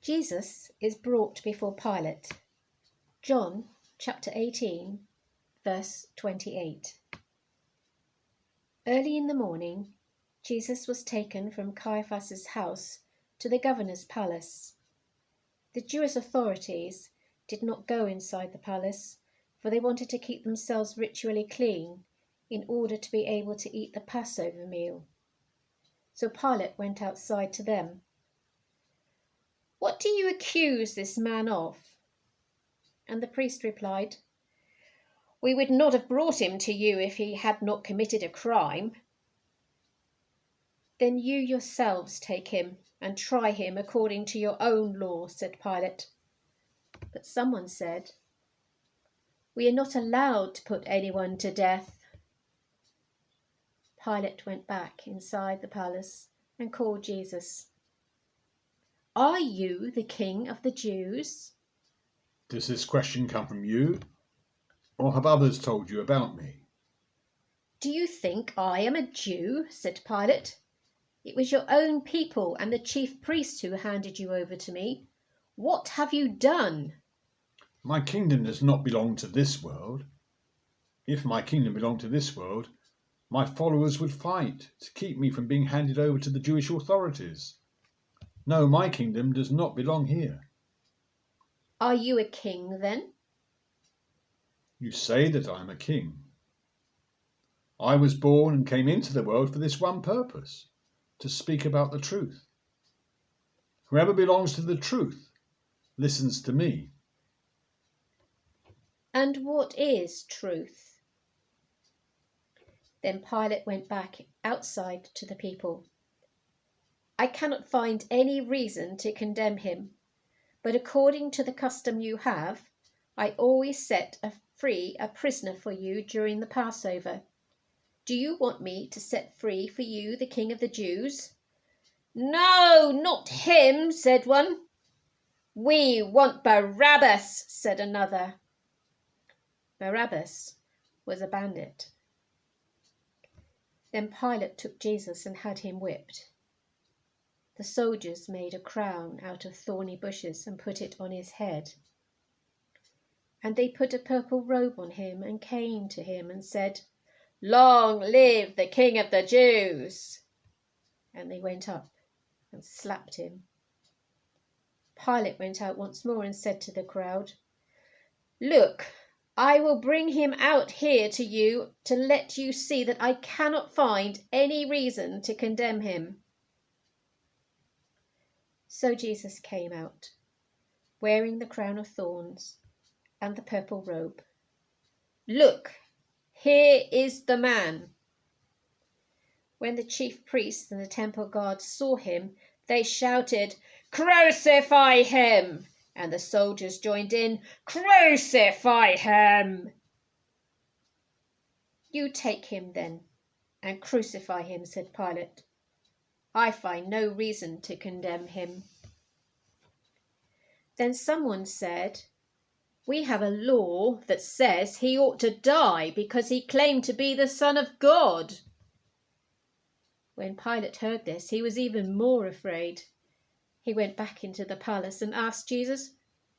Jesus is brought before Pilate. John chapter 18, verse 28. Early in the morning, Jesus was taken from Caiaphas' house to the governor's palace. The Jewish authorities did not go inside the palace, for they wanted to keep themselves ritually clean in order to be able to eat the Passover meal. So Pilate went outside to them. "What do you accuse this man of?" And the priest replied, "We would not have brought him to you if he had not committed a crime." "Then you yourselves take him and try him according to your own law," said Pilate. But someone said, "We are not allowed to put anyone to death." Pilate went back inside the palace and called Jesus. "Are you the king of the Jews?" Does this question come from you, or have others told you about me? "Do you think I am a Jew?" said Pilate. "It was your own people and the chief priests who handed you over to me. What have you done?" My kingdom does not belong to this world. If my kingdom belonged to this world, my followers would fight to keep me from being handed over to the Jewish authorities. No, my kingdom does not belong here. "Are you a king then?" You say that I am a king. I was born and came into the world for this one purpose, to speak about the truth. Whoever belongs to the truth listens to me. "And what is truth?" Then Pilate went back outside to the people. "I cannot find any reason to condemn him, but according to the custom you have, I always set free a prisoner for you during the Passover. Do you want me to set free for you the King of the Jews?" "No, not him," said one. "We want Barabbas," said another. Barabbas was a bandit. Then Pilate took Jesus and had him whipped. The soldiers made a crown out of thorny bushes and put it on his head. And they put a purple robe on him and came to him and said, "Long live the King of the Jews!" And they went up and slapped him. Pilate went out once more and said to the crowd, "Look, I will bring him out here to you to let you see that I cannot find any reason to condemn him." So Jesus came out, wearing the crown of thorns and the purple robe. "Look, here is the man." When the chief priests and the temple guards saw him, they shouted, "Crucify him!" And the soldiers joined in, "Crucify him!" "You take him then and crucify him," said Pilate. "I find no reason to condemn him." Then someone said, "We have a law that says he ought to die because he claimed to be the Son of God." When Pilate heard this, he was even more afraid. He went back into the palace and asked Jesus,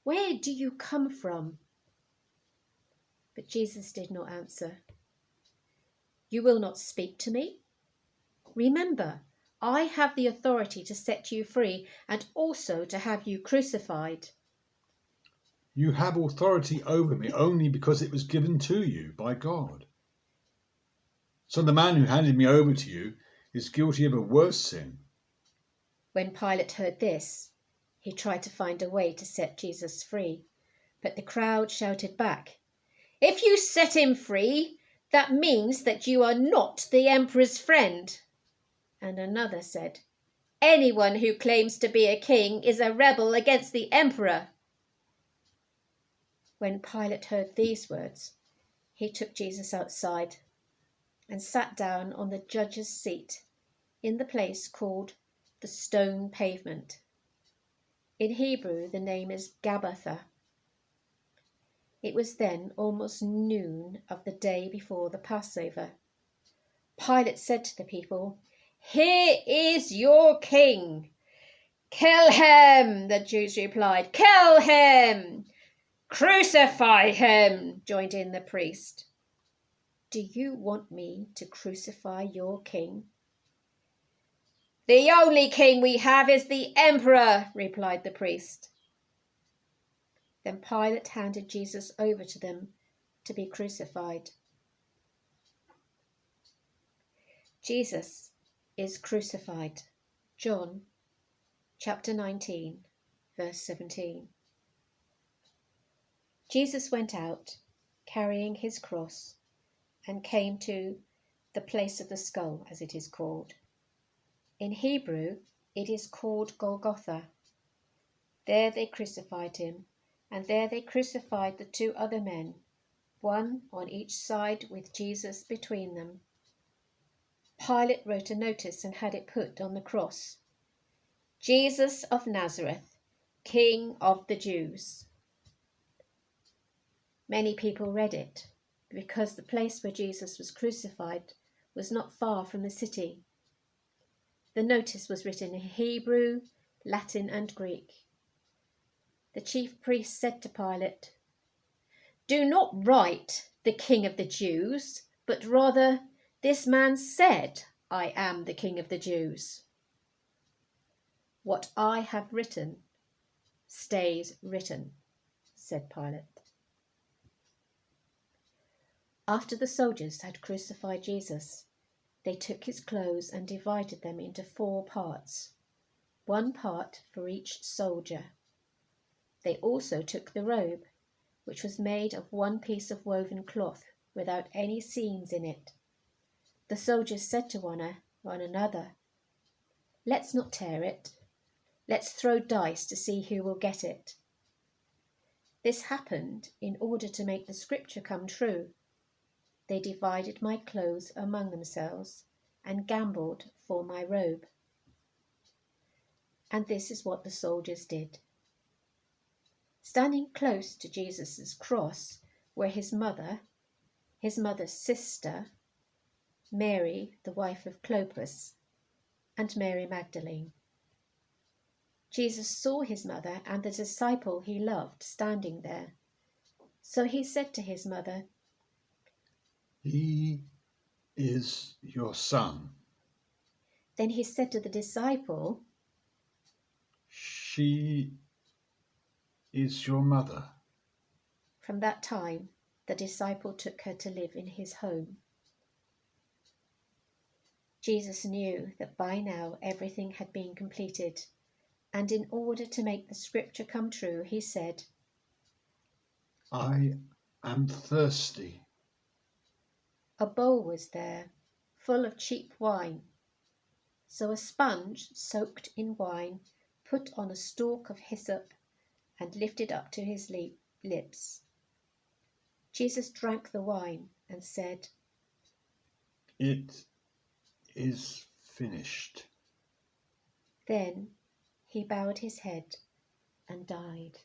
"Where do you come from?" But Jesus did not answer. "You will not speak to me? Remember, I have the authority to set you free and also to have you crucified." You have authority over me only because it was given to you by God. So the man who handed me over to you is guilty of a worse sin. When Pilate heard this, he tried to find a way to set Jesus free, but the crowd shouted back, "If you set him free, that means that you are not the emperor's friend." And another said, "Anyone who claims to be a king is a rebel against the emperor." When Pilate heard these words, he took Jesus outside and sat down on the judge's seat in the place called the Stone Pavement. In Hebrew, the name is Gabbatha. It was then almost noon of the day before the Passover. Pilate said to the people, "Here is your king. "Kill him," the Jews replied. "Kill him! Crucify him," joined in the priest. "Do you want me to crucify your king?" "The only king we have is the emperor," replied the priest. Then Pilate handed Jesus over to them to be crucified. Jesus is crucified. John chapter 19, verse 17. Jesus went out, carrying his cross, and came to the place of the skull, as it is called. In Hebrew, it is called Golgotha. There they crucified him, and there they crucified the two other men, one on each side with Jesus between them. Pilate wrote a notice and had it put on the cross: "Jesus of Nazareth, King of the Jews." Many people read it, because the place where Jesus was crucified was not far from the city. The notice was written in Hebrew, Latin, and Greek. The chief priests said to Pilate, "Do not write the King of the Jews, but rather, this man said, 'I am the King of the Jews.'" "What I have written stays written," said Pilate. After the soldiers had crucified Jesus, they took his clothes and divided them into 4 parts, 1 part for each soldier. They also took the robe, which was made of 1 piece of woven cloth without any seams in it. The soldiers said to one another, "Let's not tear it. Let's throw dice to see who will get it." This happened in order to make the scripture come true: "They divided my clothes among themselves and gambled for my robe." And this is what the soldiers did. Standing close to Jesus' cross were his mother's sister, Mary, the wife of Clopas, and Mary Magdalene. Jesus saw his mother and the disciple he loved standing there. So he said to his mother, "He is your son." Then he said to the disciple, "She is your mother." From that time, the disciple took her to live in his home. Jesus knew that by now everything had been completed, and in order to make the scripture come true, he said, "I am thirsty." A bowl was there, full of cheap wine. So a sponge soaked in wine, put on a stalk of hyssop, and lifted up to his lips. Jesus drank the wine and said, "It is finished." Then he bowed his head and died.